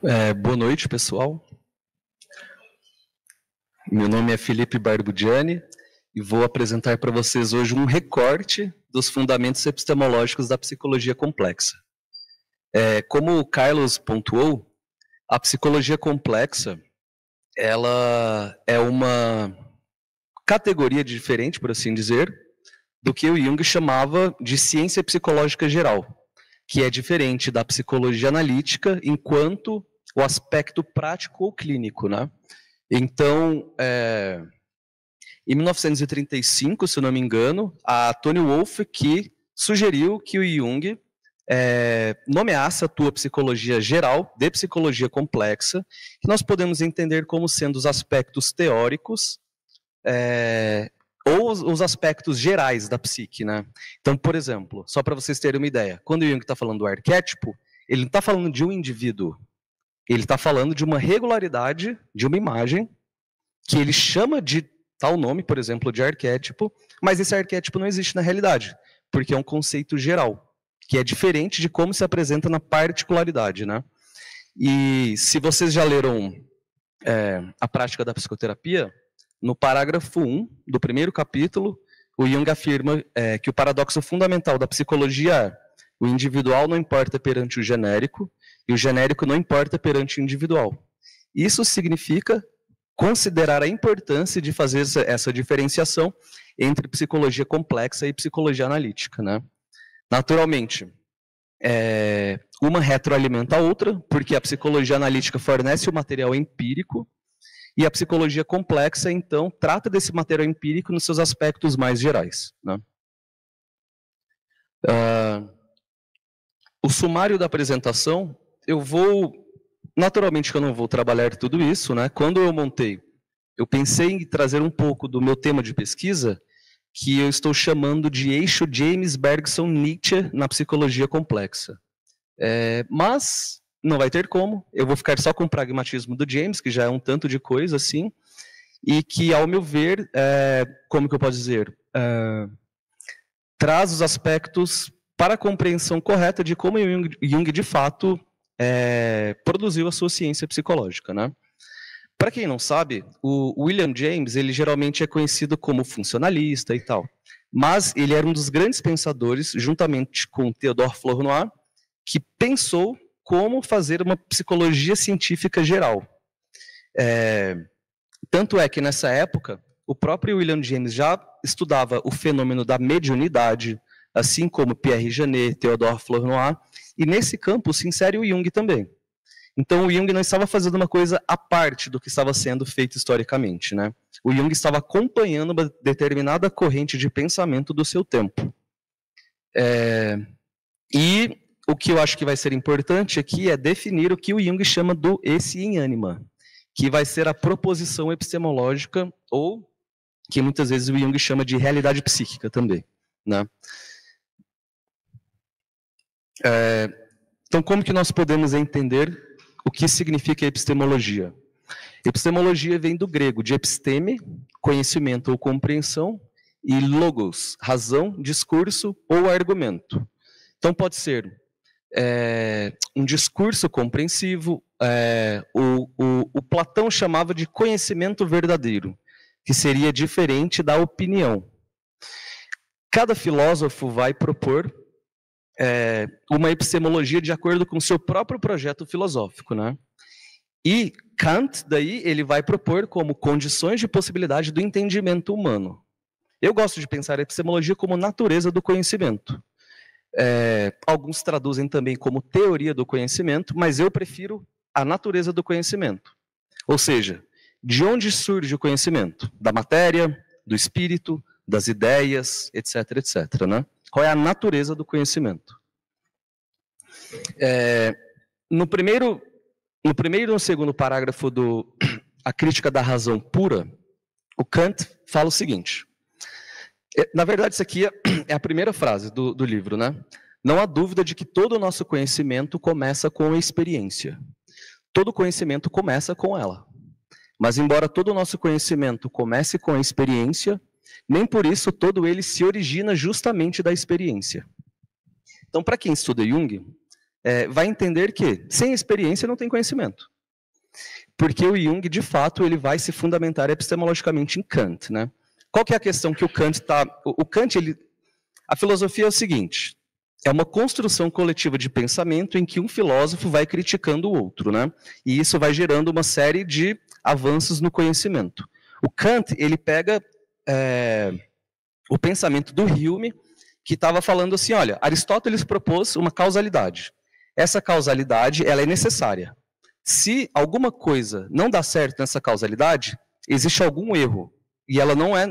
Boa noite, pessoal. Meu nome é Felipe Barbugiani e vou apresentar para vocês hoje um recorte dos fundamentos epistemológicos da psicologia complexa. Como o Carlos pontuou, a psicologia complexa ela é uma categoria diferente, por assim dizer, do que o Jung chamava de ciência psicológica geral, que é diferente da psicologia analítica enquanto o aspecto prático ou clínico, né? Então, em 1935, se eu não me engano, a Toni Wolff que sugeriu que o Jung nomeasse a tua psicologia geral de psicologia complexa, que nós podemos entender como sendo os aspectos teóricos ou os aspectos gerais da psique, né? Então, por exemplo, só para vocês terem uma ideia, quando o Jung está falando do arquétipo, ele não está falando de um indivíduo, ele está falando de uma regularidade de uma imagem que ele chama de tal nome, por exemplo, de arquétipo, mas esse arquétipo não existe na realidade, porque é um conceito geral, que é diferente de como se apresenta na particularidade, né? E se vocês já leram A Prática da Psicoterapia, no parágrafo 1 do primeiro capítulo, o Jung afirma que o paradoxo fundamental da psicologia é: o individual não importa perante o genérico, e o genérico não importa perante o individual. Isso significa considerar a importância de fazer essa diferenciação entre psicologia complexa e psicologia analítica, né? Naturalmente, uma retroalimenta a outra, porque a psicologia analítica fornece o material empírico, e a psicologia complexa, então, trata desse material empírico nos seus aspectos mais gerais, né? O sumário da apresentação, naturalmente que eu não vou trabalhar tudo isso, né? Quando eu montei, eu pensei em trazer um pouco do meu tema de pesquisa, que eu estou chamando de eixo James Bergson Nietzsche na psicologia complexa. Mas não vai ter como, eu vou ficar só com o pragmatismo do James, que já é um tanto de coisa assim, e que, ao meu ver, como que eu posso dizer, traz os aspectos para a compreensão correta de como Jung de fato produziu a sua ciência psicológica, né? Para quem não sabe, o William James, ele geralmente é conhecido como funcionalista e tal, mas ele era um dos grandes pensadores, juntamente com Theodore Flournoy, que pensou como fazer uma psicologia científica geral. Tanto é que nessa época, o próprio William James já estudava o fenômeno da mediunidade, assim como Pierre Janet, Theodore Flournoy, e nesse campo se insere o Jung também. Então o Jung não estava fazendo uma coisa à parte do que estava sendo feito historicamente, né? O Jung estava acompanhando uma determinada corrente de pensamento do seu tempo. E o que eu acho que vai ser importante aqui é definir o que o Jung chama do esse em anima, que vai ser a proposição epistemológica, ou que muitas vezes o Jung chama de realidade psíquica também, né? Então, como que nós podemos entender o que significa epistemologia? Epistemologia vem do grego, de episteme, conhecimento ou compreensão, e logos, razão, discurso ou argumento. Então, pode ser um discurso compreensivo, o Platão chamava de conhecimento verdadeiro, que seria diferente da opinião. Cada filósofo vai propor uma epistemologia de acordo com o seu próprio projeto filosófico, né? E Kant, daí, ele vai propor como condições de possibilidade do entendimento humano. Eu gosto de pensar a epistemologia como natureza do conhecimento. Alguns traduzem também como teoria do conhecimento, mas eu prefiro a natureza do conhecimento. Ou seja, de onde surge o conhecimento? Da matéria, do espírito, das ideias, etc, etc, né? Qual é a natureza do conhecimento? No primeiro e no segundo parágrafo do A Crítica da Razão Pura, o Kant fala o seguinte. Na verdade, isso aqui é a primeira frase do livro, né? Não há dúvida de que todo o nosso conhecimento começa com a experiência. Todo conhecimento começa com ela. Mas, embora todo o nosso conhecimento comece com a experiência, nem por isso todo ele se origina justamente da experiência. Então, para quem estuda Jung, vai entender que sem experiência não tem conhecimento. Porque o Jung, de fato, ele vai se fundamentar epistemologicamente em Kant, né? Qual que é a questão que o Kant está... O Kant, a filosofia é o seguinte, é uma construção coletiva de pensamento em que um filósofo vai criticando o outro, né? E isso vai gerando uma série de avanços no conhecimento. O Kant, ele pega o pensamento do Hume, que estava falando assim, olha, Aristóteles propôs uma causalidade. Essa causalidade, ela é necessária. Se alguma coisa não dá certo nessa causalidade, existe algum erro. E ela não é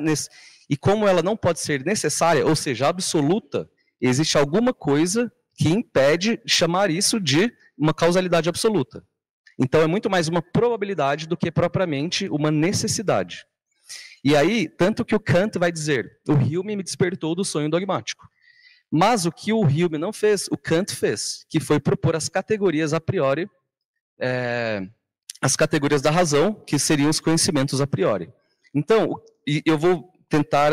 e como ela não pode ser necessária, ou seja, absoluta, existe alguma coisa que impede chamar isso de uma causalidade absoluta. Então é muito mais uma probabilidade do que propriamente uma necessidade. E aí, tanto que o Kant vai dizer, o Hume me despertou do sonho dogmático. Mas o que o Hume não fez, o Kant fez, que foi propor as categorias a priori, as categorias da razão, que seriam os conhecimentos a priori. Então, eu vou tentar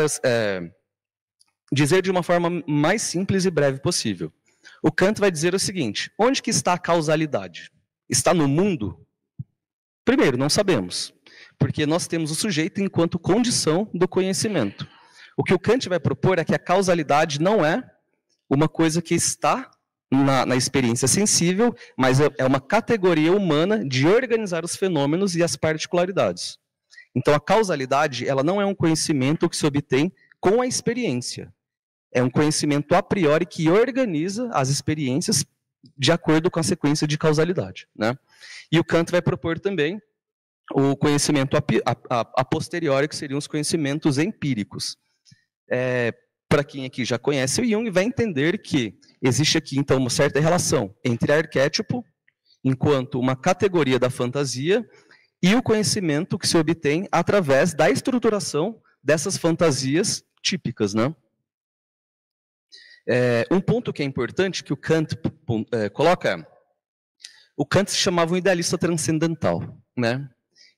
dizer de uma forma mais simples e breve possível. O Kant vai dizer o seguinte, onde que está a causalidade? Está no mundo? Primeiro, não sabemos, porque nós temos o sujeito enquanto condição do conhecimento. O que o Kant vai propor é que a causalidade não é uma coisa que está na experiência sensível, mas é uma categoria humana de organizar os fenômenos e as particularidades. Então, a causalidade, ela não é um conhecimento que se obtém com a experiência. É um conhecimento a priori que organiza as experiências de acordo com a sequência de causalidade, né? E o Kant vai propor também o conhecimento a posteriori, que seriam os conhecimentos empíricos. Para quem aqui já conhece o Jung, vai entender que existe aqui, então, uma certa relação entre arquétipo, enquanto uma categoria da fantasia, e o conhecimento que se obtém através da estruturação dessas fantasias típicas, né? Um ponto que é importante, que o Kant coloca, o Kant se chamava um idealista transcendental, né?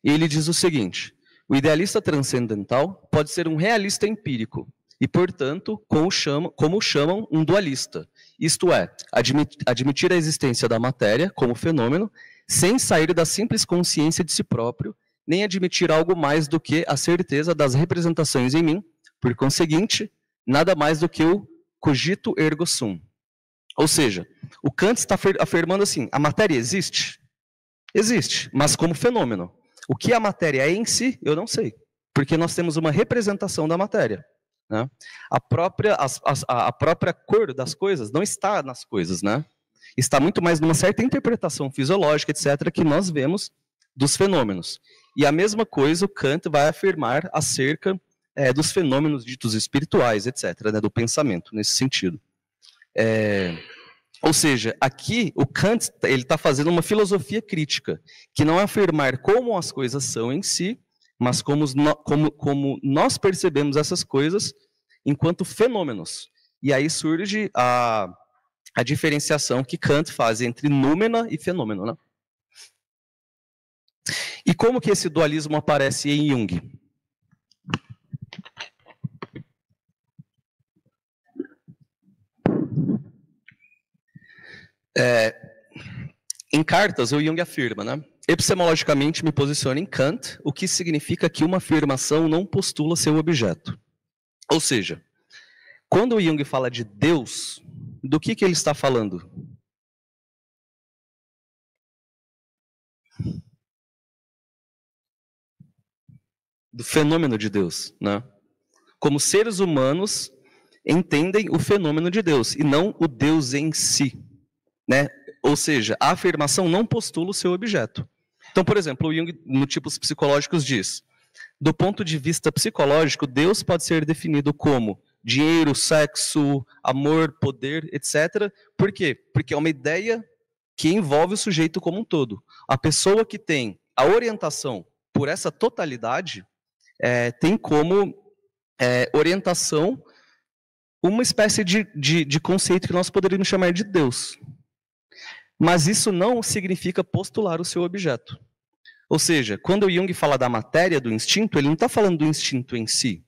Ele diz o seguinte, o idealista transcendental pode ser um realista empírico, e, portanto, como chamam um dualista. Isto é, admitir a existência da matéria como fenômeno, sem sair da simples consciência de si próprio, nem admitir algo mais do que a certeza das representações em mim, por conseguinte, nada mais do que o cogito ergo sum. Ou seja, o Kant está afirmando assim, a matéria existe? Existe, mas como fenômeno. O que a matéria é em si, eu não sei, porque nós temos uma representação da matéria. Né? A própria cor das coisas não está nas coisas, né? Está muito mais numa certa interpretação fisiológica, etc., que nós vemos dos fenômenos. E a mesma coisa o Kant vai afirmar acerca dos fenômenos ditos espirituais, etc., né, do pensamento, nesse sentido. Ou seja, aqui o Kant está fazendo uma filosofia crítica, que não é afirmar como as coisas são em si, mas como nós percebemos essas coisas enquanto fenômenos. E aí surge a diferenciação que Kant faz entre númena e fenômeno. Né? E como que esse dualismo aparece em Jung? Em cartas, o Jung afirma, né? Epistemologicamente me posiciono em Kant, o que significa que uma afirmação não postula seu objeto. Ou seja, quando o Jung fala de Deus, do que ele está falando? Do fenômeno de Deus, né? Como seres humanos entendem o fenômeno de Deus, e não o Deus em si, né? Ou seja, a afirmação não postula o seu objeto. Então, por exemplo, o Jung, no Tipos Psicológicos, diz, do ponto de vista psicológico, Deus pode ser definido como dinheiro, sexo, amor, poder, etc. Por quê? Porque é uma ideia que envolve o sujeito como um todo. A pessoa que tem a orientação por essa totalidade tem como orientação uma espécie de conceito que nós poderíamos chamar de Deus. Mas isso não significa postular o seu objeto. Ou seja, quando o Jung fala da matéria do instinto, ele não está falando do instinto em si.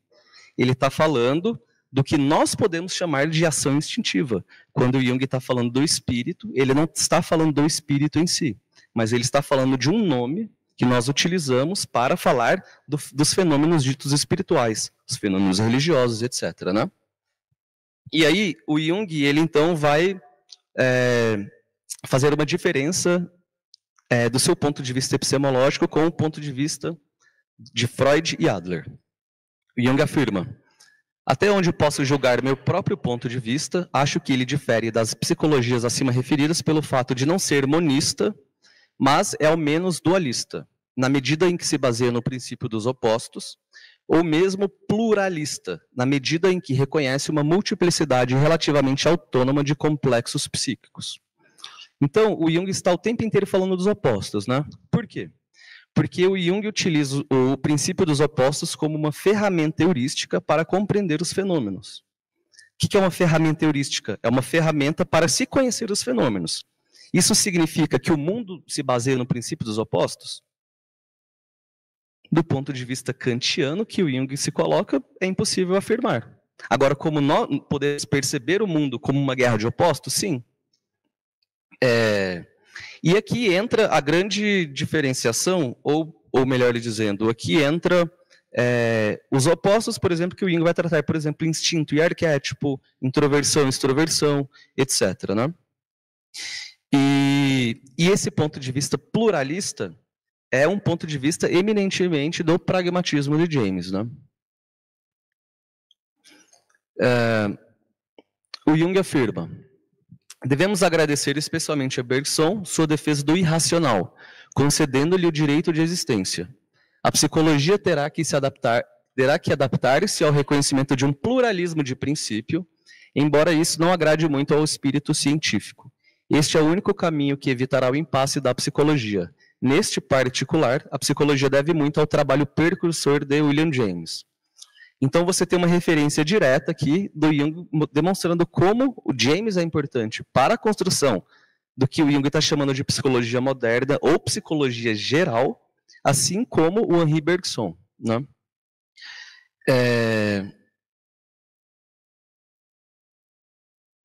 Ele está falando do que nós podemos chamar de ação instintiva. Quando o Jung está falando do espírito, ele não está falando do espírito em si, mas ele está falando de um nome que nós utilizamos para falar dos fenômenos ditos espirituais, os fenômenos religiosos, etc., né? E aí, o Jung, ele então vai fazer uma diferença do seu ponto de vista epistemológico com o ponto de vista de Freud e Adler. O Jung afirma: até onde posso julgar meu próprio ponto de vista, acho que ele difere das psicologias acima referidas pelo fato de não ser monista, mas é ao menos dualista, na medida em que se baseia no princípio dos opostos, ou mesmo pluralista, na medida em que reconhece uma multiplicidade relativamente autônoma de complexos psíquicos. Então, o Jung está o tempo inteiro falando dos opostos, né? Por quê? Porque o Jung utiliza o princípio dos opostos como uma ferramenta heurística para compreender os fenômenos. O que é uma ferramenta heurística? É uma ferramenta para se conhecer os fenômenos. Isso significa que o mundo se baseia no princípio dos opostos? Do ponto de vista kantiano, que o Jung se coloca, é impossível afirmar. Agora, como nós podemos perceber o mundo como uma guerra de opostos? Sim. E aqui entra a grande diferenciação, ou melhor dizendo, aqui entra os opostos, por exemplo, que o Jung vai tratar, por exemplo, instinto e arquétipo, introversão, extroversão, etc., né? E esse ponto de vista pluralista é um ponto de vista eminentemente do pragmatismo de James, né? O Jung afirma: devemos agradecer especialmente a Bergson sua defesa do irracional, concedendo-lhe o direito de existência. A psicologia terá que adaptar-se ao reconhecimento de um pluralismo de princípio, embora isso não agrade muito ao espírito científico. Este é o único caminho que evitará o impasse da psicologia. Neste particular, a psicologia deve muito ao trabalho precursor de William James. Então você tem uma referência direta aqui do Jung demonstrando como o James é importante para a construção do que o Jung está chamando de psicologia moderna ou psicologia geral, assim como o Henri Bergson, né?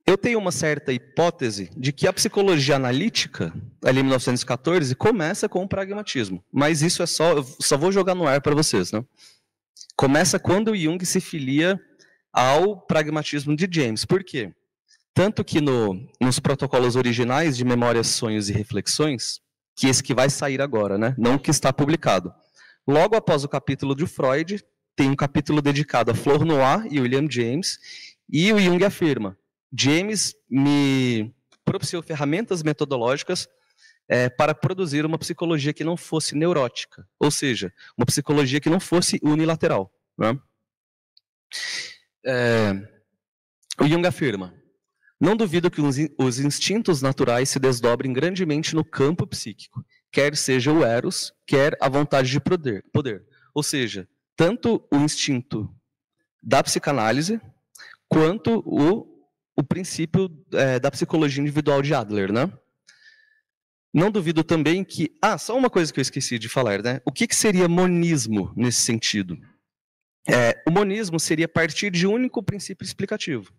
Eu tenho uma certa hipótese de que a psicologia analítica, ali em 1914, começa com o pragmatismo. Mas isso eu só vou jogar no ar para vocês, né? Começa quando o Jung se filia ao pragmatismo de James. Por quê? Tanto que nos protocolos originais de Memórias, Sonhos e Reflexões, que esse que vai sair agora, né? Não o que está publicado. Logo após o capítulo de Freud, tem um capítulo dedicado a Flor Noir e William James, e o Jung afirma: James me propiciou ferramentas metodológicas para produzir uma psicologia que não fosse neurótica, ou seja, uma psicologia que não fosse unilateral, né? O Jung afirma: não duvido que os instintos naturais se desdobrem grandemente no campo psíquico, quer seja o eros, quer a vontade de poder. Ou seja, tanto o instinto da psicanálise, quanto o princípio da psicologia individual de Adler, né? Não duvido também que... só uma coisa que eu esqueci de falar, né? O que seria monismo nesse sentido? O monismo seria partir de um único princípio explicativo.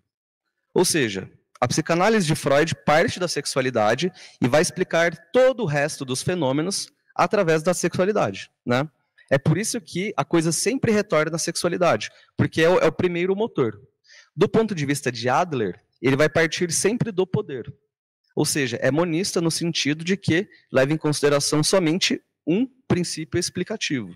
Ou seja, a psicanálise de Freud parte da sexualidade e vai explicar todo o resto dos fenômenos através da sexualidade, né? É por isso que a coisa sempre retorna à sexualidade, porque é o primeiro motor. Do ponto de vista de Adler, ele vai partir sempre do poder. Ou seja, é monista no sentido de que leva em consideração somente um princípio explicativo.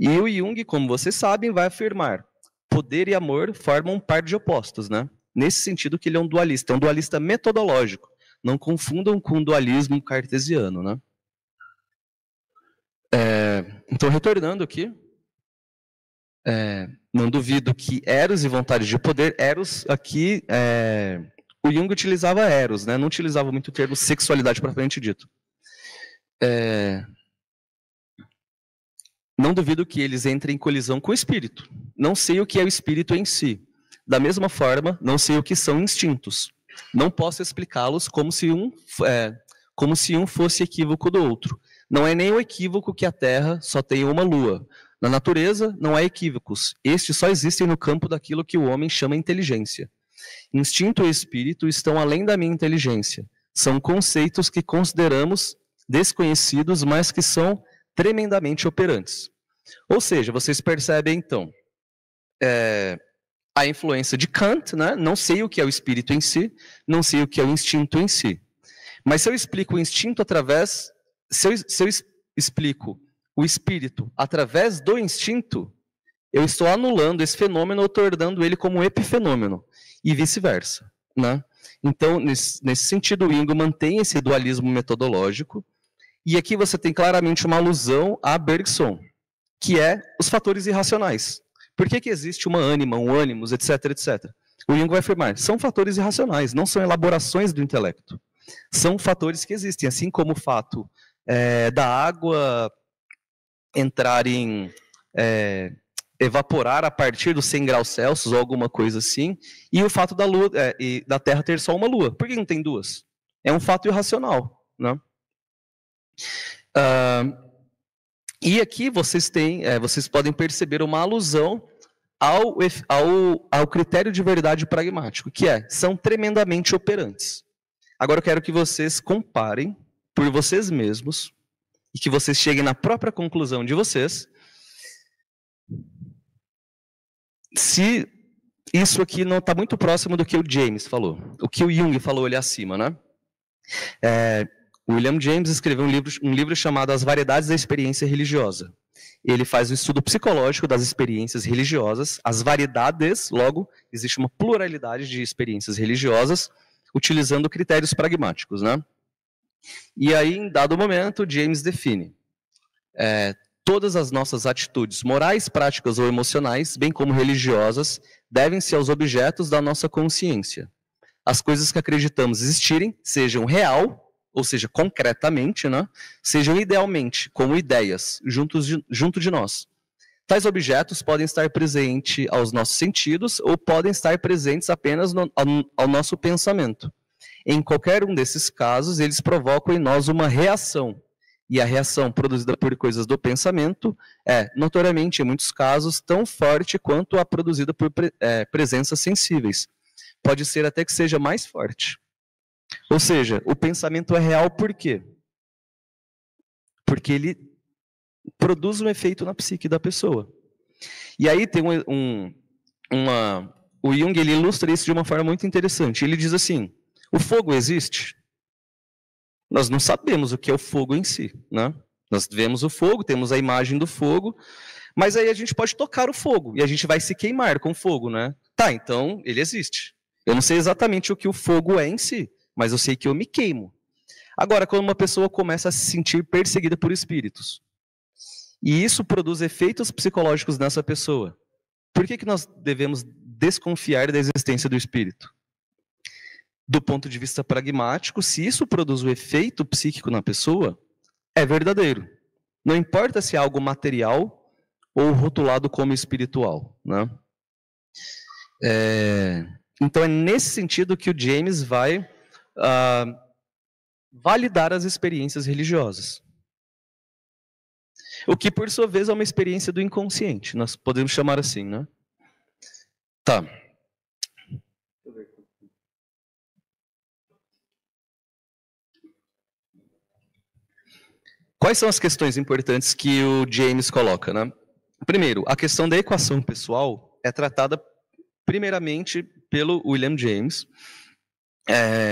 E o Jung, como vocês sabem, vai afirmar: poder e amor formam um par de opostos, né? Nesse sentido que ele é um dualista metodológico. Não confundam com o dualismo cartesiano, né? Então, retornando aqui, não duvido que eros e vontade de poder, eros aqui... O Jung utilizava eros, né? Não utilizava muito o termo sexualidade propriamente dito. Não duvido que eles entrem em colisão com o espírito. Não sei o que é o espírito em si. Da mesma forma, não sei o que são instintos. Não posso explicá-los como se um fosse equívoco do outro. Não é nem o equívoco que a Terra só tem uma lua. Na natureza não há equívocos. Estes só existem no campo daquilo que o homem chama inteligência. Instinto e espírito estão além da minha inteligência. São conceitos que consideramos desconhecidos, mas que são tremendamente operantes. Ou seja, vocês percebem, então, a influência de Kant, né? Não sei o que é o espírito em si, não sei o que é o instinto em si. Mas se eu explico o instinto através... Se eu explico o espírito através do instinto, eu estou anulando esse fenômeno ou tornando ele como um epifenômeno, e vice-versa, né? Então, nesse sentido, o Jung mantém esse dualismo metodológico, e aqui você tem claramente uma alusão a Bergson, que é os fatores irracionais. Por que existe uma ânima, um ânimos, etc, etc? O Jung vai afirmar, são fatores irracionais, não são elaborações do intelecto. São fatores que existem, assim como o fato da água entrar em... evaporar a partir dos 100 graus Celsius ou alguma coisa assim, e o fato da lua e da Terra ter só uma lua. Por que não tem duas? É um fato irracional, né? E aqui vocês podem perceber uma alusão ao critério de verdade pragmático, que são tremendamente operantes. Agora eu quero que vocês comparem por vocês mesmos e que vocês cheguem na própria conclusão de vocês se isso aqui não está muito próximo do que o James falou, o que o Jung falou ali acima, né? William James escreveu um livro chamado As Variedades da Experiência Religiosa. Ele faz um estudo psicológico das experiências religiosas, as variedades, logo, existe uma pluralidade de experiências religiosas, utilizando critérios pragmáticos, né? E aí, em dado momento, James define todas as nossas atitudes morais, práticas ou emocionais, bem como religiosas, devem-se aos objetos da nossa consciência. As coisas que acreditamos existirem, sejam real, ou seja, concretamente, né, sejam idealmente, como ideias, junto de nós. Tais objetos podem estar presentes aos nossos sentidos ou podem estar presentes apenas ao nosso pensamento. Em qualquer um desses casos, eles provocam em nós uma reação. E a reação produzida por coisas do pensamento notoriamente, em muitos casos, tão forte quanto a produzida por presenças sensíveis. Pode ser até que seja mais forte. Ou seja, o pensamento é real por quê? Porque ele produz um efeito na psique da pessoa. E aí tem o Jung ele ilustra isso de uma forma muito interessante. Ele diz assim, o fogo existe? Nós não sabemos o que é o fogo em si, né? Nós vemos o fogo, temos a imagem do fogo, mas aí a gente pode tocar o fogo, e a gente vai se queimar com o fogo, né? Tá, então ele existe. Eu não sei exatamente o que o fogo é em si, mas eu sei que eu me queimo. Agora, quando uma pessoa começa a se sentir perseguida por espíritos, e isso produz efeitos psicológicos nessa pessoa, por que nós devemos desconfiar da existência do espírito? Do ponto de vista pragmático, se isso produz um efeito psíquico na pessoa, é verdadeiro. Não importa se é algo material ou rotulado como espiritual, né? Então é nesse sentido que o James vai validar as experiências religiosas. O que, por sua vez, é uma experiência do inconsciente. Nós podemos chamar assim, né? Tá. Quais são as questões importantes que o James coloca, né? Primeiro, a questão da equação pessoal é tratada primeiramente pelo William James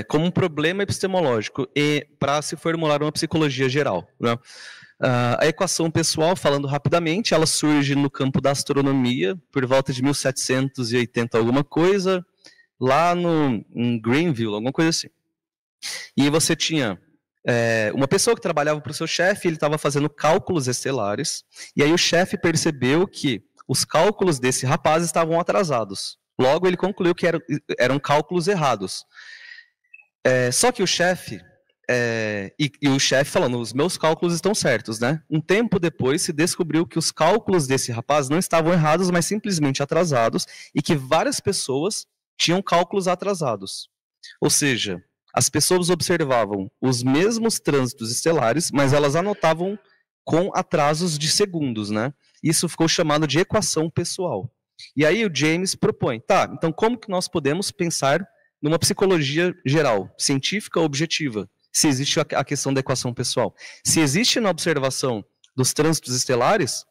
como um problema epistemológico e para se formular uma psicologia geral, né? A equação pessoal, falando rapidamente, ela surge no campo da astronomia por volta de 1780 alguma coisa, lá em Greenville, alguma coisa assim. E você tinha uma pessoa que trabalhava para o seu chefe, ele estava fazendo cálculos estelares, e aí o chefe percebeu que os cálculos desse rapaz estavam atrasados. Logo, ele concluiu que eram cálculos errados. Só que o chefe, e o chefe falando, os meus cálculos estão certos, né? Um tempo depois se descobriu que os cálculos desse rapaz não estavam errados, mas simplesmente atrasados, e que várias pessoas tinham cálculos atrasados. Ou seja, as pessoas observavam os mesmos trânsitos estelares, mas elas anotavam com atrasos de segundos, né? Isso ficou chamado de equação pessoal. E aí o James propõe, tá, então como que nós podemos pensar numa psicologia geral, científica, objetiva, se existe a questão da equação pessoal? Se existe na observação dos trânsitos estelares,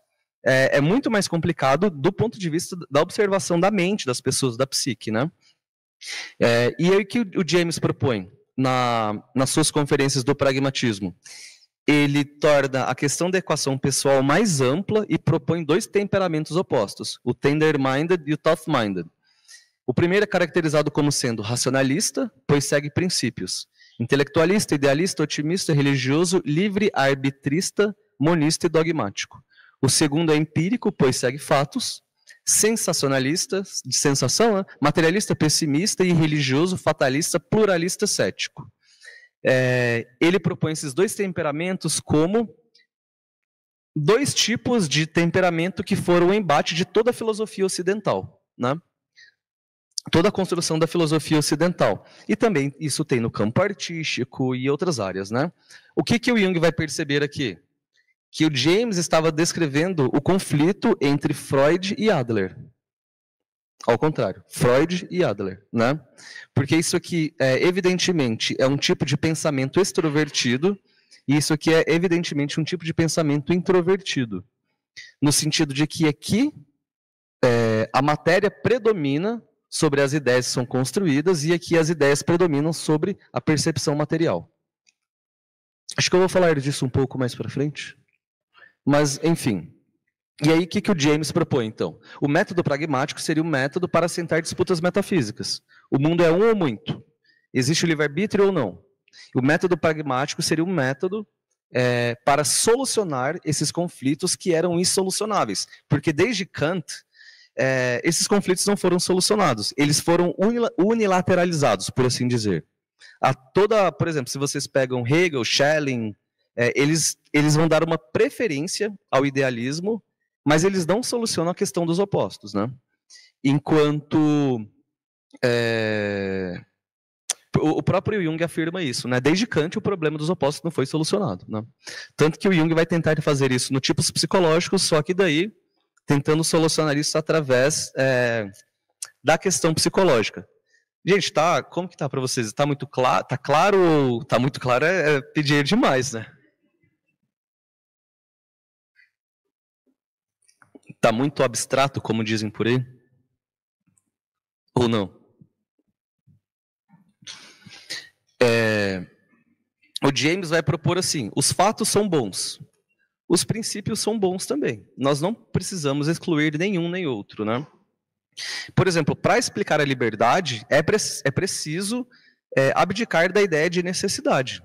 é muito mais complicado do ponto de vista da observação da mente das pessoas, da psique, né? E aí o que o James propõe nas suas conferências do pragmatismo? Ele torna a questão da equação pessoal mais ampla e propõe 2 temperamentos opostos, o tender-minded e o tough-minded. O primeiro é caracterizado como sendo racionalista, pois segue princípios. Intelectualista, idealista, otimista, religioso, livre, arbitrista, monista e dogmático. O segundo é empírico, pois segue fatos. Sensacionalista, de sensação, né? Materialista, pessimista e religioso, fatalista, pluralista, cético. Ele propõe esses 2 temperamentos como 2 tipos de temperamento que foram o embate de toda a filosofia ocidental, né? Toda a construção da filosofia ocidental. E também isso tem no campo artístico e outras áreas, né? O que o Jung vai perceber aqui? Que o James estava descrevendo o conflito entre Freud e Adler. Ao contrário, Freud e Adler, né? Porque isso aqui, evidentemente, é um tipo de pensamento extrovertido, e isso aqui é, evidentemente, um tipo de pensamento introvertido. No sentido de que aqui, a matéria predomina sobre as ideias que são construídas, e aqui as ideias predominam sobre a percepção material. Acho que eu vou falar disso um pouco mais para frente. Mas, enfim... E aí, o que o James propõe, então? O método pragmático seria um método para assentar disputas metafísicas. O mundo é um ou muito? Existe o livre-arbítrio ou não? O método pragmático seria um método para solucionar esses conflitos que eram insolucionáveis. Porque desde Kant, esses conflitos não foram solucionados. Eles foram unilateralizados, por assim dizer. Por exemplo, se vocês pegam Hegel, Schelling, eles vão dar uma preferência ao idealismo, mas eles não solucionam a questão dos opostos, né? Enquanto o próprio Jung afirma isso, né? Desde Kant o problema dos opostos não foi solucionado, né? Tanto que o Jung vai tentar fazer isso no tipos psicológicos, só que daí tentando solucionar isso através da questão psicológica. Gente, como que tá para vocês? Está muito claro? Tá claro? Tá muito claro é pedir demais, né? Está muito abstrato, como dizem por aí? Ou não? O James vai propor assim, os fatos são bons, os princípios são bons também. Nós não precisamos excluir nenhum nem outro, né? Por exemplo, para explicar a liberdade, é preciso abdicar da ideia de necessidade.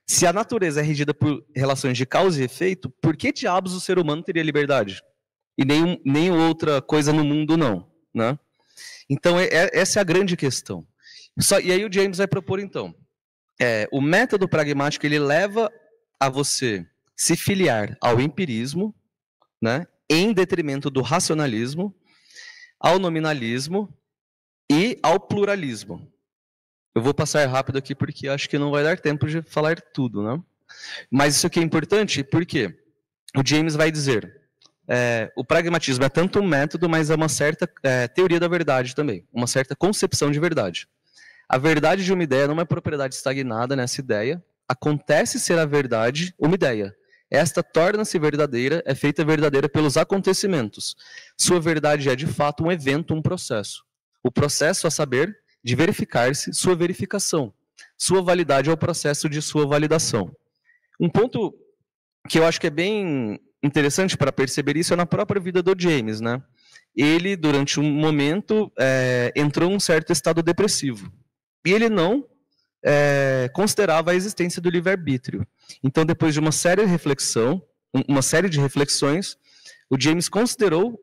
Se a natureza é regida por relações de causa e efeito, por que diabos o ser humano teria liberdade? E nem outra coisa no mundo não, né? Então, essa é a grande questão. E aí o James vai propor, então, o método pragmático, ele leva a você se filiar ao empirismo, né, em detrimento do racionalismo, ao nominalismo e ao pluralismo. Eu vou passar rápido aqui porque acho que não vai dar tempo de falar tudo, né? Mas isso aqui é importante porque o James vai dizer... o pragmatismo é tanto um método, mas é uma certa teoria da verdade também, uma certa concepção de verdade. A verdade de uma ideia não é uma propriedade estagnada nessa ideia, acontece ser a verdade uma ideia. Esta torna-se verdadeira, é feita verdadeira pelos acontecimentos. Sua verdade é, de fato, um evento, um processo. O processo, a saber, de verificar-se, sua verificação. Sua validade é o processo de sua validação. Um ponto que eu acho que é bem interessante para perceber isso é na própria vida do James, né? Ele, durante um momento, entrou em um certo estado depressivo. E ele não considerava a existência do livre-arbítrio. Então, depois de uma série de reflexões, o James considerou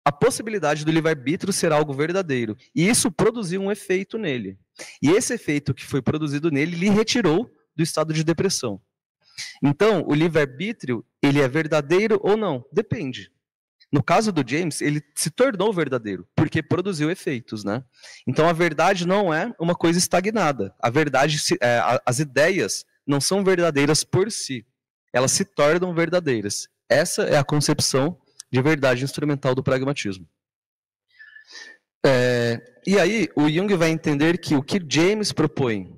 a possibilidade do livre-arbítrio ser algo verdadeiro. E isso produziu um efeito nele. E esse efeito que foi produzido nele lhe retirou do estado de depressão. Então, o livre-arbítrio, ele é verdadeiro ou não? Depende. No caso do James, ele se tornou verdadeiro, porque produziu efeitos, né? Então, a verdade não é uma coisa estagnada. A verdade, as ideias não são verdadeiras por si. elas se tornam verdadeiras. Essa é a concepção de verdade instrumental do pragmatismo. E aí, o Jung vai entender que o que James propõe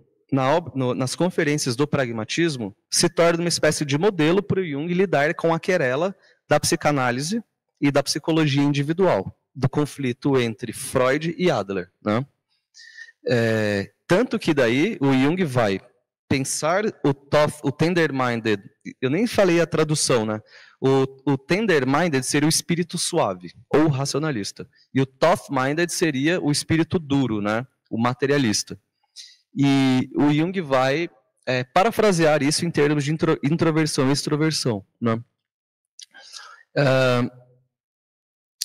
nas conferências do pragmatismo se torna uma espécie de modelo para o Jung lidar com a querela da psicanálise e da psicologia individual, do conflito entre Freud e Adler, né? Tanto que daí o Jung vai pensar o tender-minded, eu nem falei a tradução, né? O tender-minded seria o espírito suave, ou racionalista. E o tough-minded seria o espírito duro, né? O materialista. E o Jung vai parafrasear isso em termos de introversão e extroversão, né?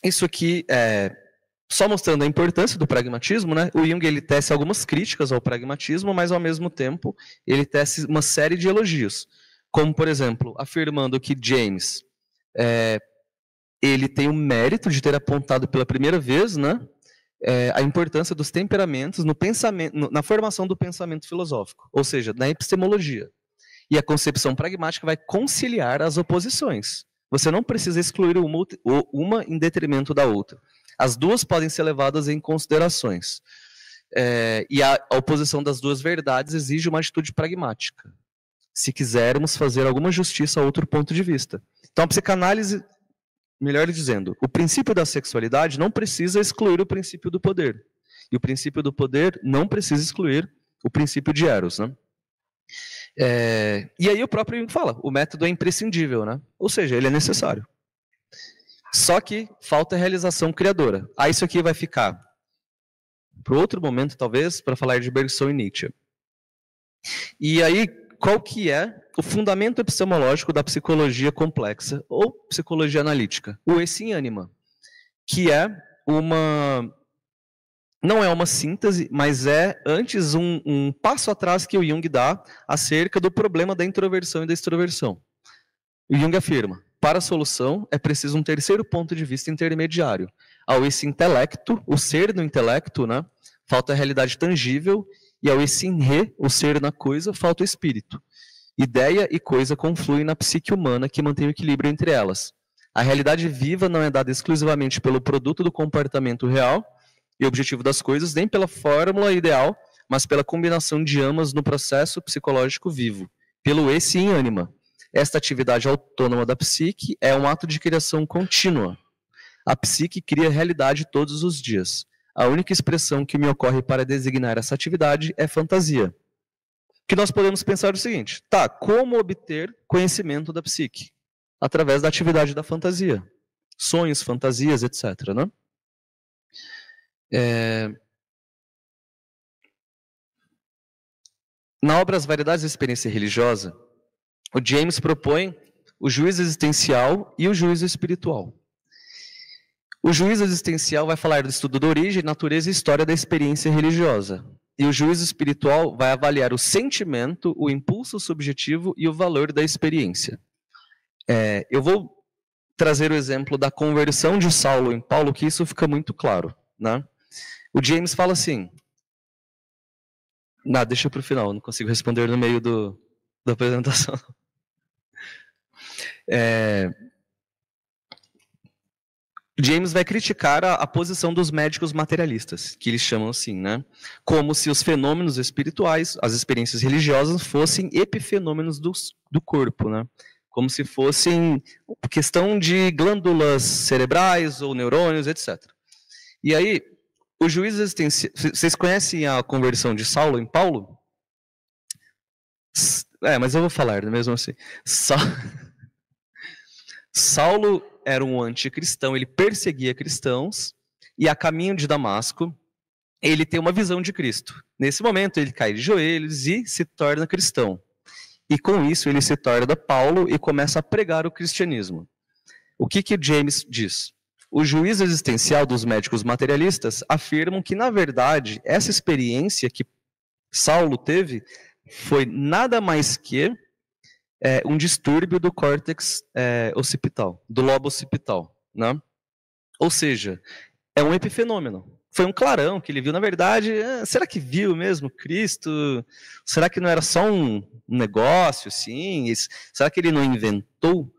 Isso aqui só mostrando a importância do pragmatismo, né? O Jung ele tece algumas críticas ao pragmatismo, mas ao mesmo tempo ele tece uma série de elogios, como por exemplo, afirmando que James ele tem o mérito de ter apontado pela primeira vez, né, a importância dos temperamentos no pensamento, na formação do pensamento filosófico, ou seja, na epistemologia. E a concepção pragmática vai conciliar as oposições. Você não precisa excluir uma em detrimento da outra. As duas podem ser levadas em considerações. E a oposição das duas verdades exige uma atitude pragmática, se quisermos fazer alguma justiça a outro ponto de vista. Então, a psicanálise, melhor dizendo, o princípio da sexualidade não precisa excluir o princípio do poder. E o princípio do poder não precisa excluir o princípio de Eros, né? E aí o próprio Jung fala, o método é imprescindível, né? Ou seja, ele é necessário. Só que falta realização criadora. Aí isso aqui vai ficar para outro momento, talvez, para falar de Bergson e Nietzsche. E aí, qual que é o fundamento epistemológico da psicologia complexa, ou psicologia analítica? O esse em anima, que é não é uma síntese, mas é antes um passo atrás que o Jung dá acerca do problema da introversão e da extroversão. O Jung afirma, para a solução é preciso um terceiro ponto de vista intermediário. Ao esse intelecto, o ser no intelecto, né, falta a realidade tangível, e ao esse in re, o ser na coisa, falta o espírito. Ideia e coisa confluem na psique humana que mantém o equilíbrio entre elas. A realidade viva não é dada exclusivamente pelo produto do comportamento real e objetivo das coisas, nem pela fórmula ideal, mas pela combinação de ambas no processo psicológico vivo, pelo esse em anima. Esta atividade autônoma da psique é um ato de criação contínua. A psique cria realidade todos os dias. A única expressão que me ocorre para designar essa atividade é fantasia. Que nós podemos pensar o seguinte, como obter conhecimento da psique? Através da atividade da fantasia. Sonhos, fantasias, etc., né? Na obra As Variedades da Experiência Religiosa, o James propõe o juízo existencial e o juízo espiritual. O juízo existencial vai falar do estudo da origem, natureza e história da experiência religiosa. E o juízo espiritual vai avaliar o sentimento, o impulso subjetivo e o valor da experiência. Eu vou trazer o exemplo da conversão de Saulo em Paulo, que isso fica muito claro, né? O James fala assim... deixa para o final, não consigo responder no meio da apresentação. James vai criticar a posição dos médicos materialistas, que eles chamam assim, né? Como se os fenômenos espirituais, as experiências religiosas, fossem epifenômenos do corpo, né? Como se fossem questão de glândulas cerebrais ou neurônios, etc. E aí, o juízo existencial... Vocês conhecem a conversão de Saulo em Paulo? Mas eu vou falar, mesmo assim. Saulo era um anticristão, ele perseguia cristãos, e a caminho de Damasco, ele tem uma visão de Cristo. Nesse momento, ele cai de joelhos e se torna cristão. E com isso, ele se torna Paulo e começa a pregar o cristianismo. O que James diz? O juízo existencial dos médicos materialistas afirmam que, na verdade, essa experiência que Saulo teve foi nada mais que um distúrbio do córtex occipital, do lobo occipital, né? Ou seja, é um epifenômeno. foi um clarão que ele viu. Na verdade, será que viu mesmo Cristo? Será que não era só um negócio, assim? Será que ele não inventou?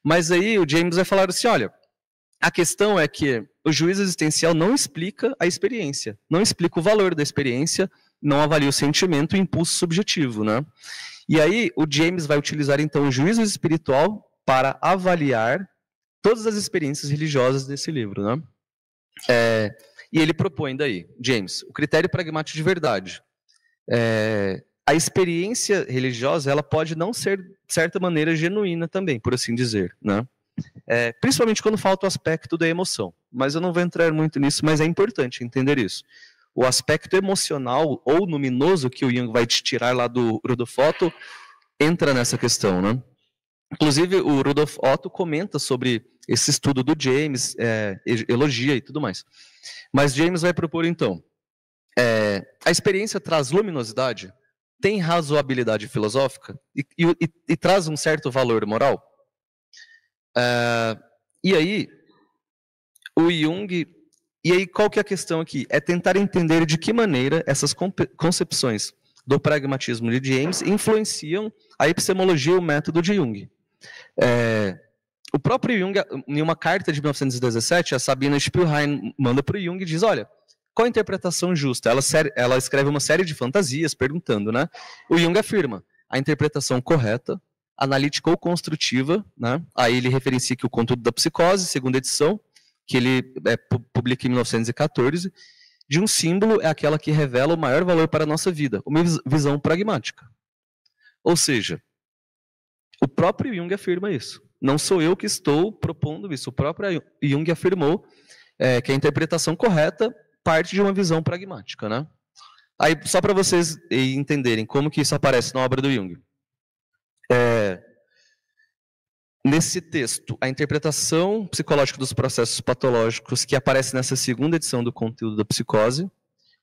Mas aí o James vai falar assim, olha, a questão é que o juízo existencial não explica a experiência, não explica o valor da experiência, não avalia o sentimento e o impulso subjetivo, né? E aí o James vai utilizar então o juízo espiritual para avaliar todas as experiências religiosas desse livro, né? E ele propõe daí, James, o critério pragmático de verdade. A experiência religiosa, ela pode não ser, de certa maneira, genuína também, por assim dizer, né? Principalmente quando falta o aspecto da emoção. Mas eu não vou entrar muito nisso, mas é importante entender isso. O aspecto emocional ou luminoso que o Jung vai te tirar lá do Rudolf Otto entra nessa questão, né? Inclusive, o Rudolf Otto comenta sobre esse estudo do James, elogia e tudo mais. Mas James vai propor, então, a experiência traz luminosidade, tem razoabilidade filosófica e traz um certo valor moral? E aí, o Jung... E aí, qual que é a questão aqui? É tentar entender de que maneira essas concepções do pragmatismo de James influenciam a epistemologia e o método de Jung. O próprio Jung, em uma carta de 1917, a Sabina Spielrein manda para o Jung e diz, olha, qual a interpretação justa? Ela escreve uma série de fantasias perguntando, né? O Jung afirma, a interpretação correta, analítica ou construtiva, né? Aí ele referencia aqui o Conteúdo da Psicose, segunda edição, que ele publica em 1914, de um símbolo é aquela que revela o maior valor para a nossa vida, uma visão pragmática. Ou seja, o próprio Jung afirma isso. Não sou eu que estou propondo isso. O próprio Jung afirmou que a interpretação correta parte de uma visão pragmática, né? Aí, só para vocês entenderem como que isso aparece na obra do Jung. Nesse texto, a interpretação psicológica dos processos patológicos que aparece nessa segunda edição do Conteúdo da Psicose,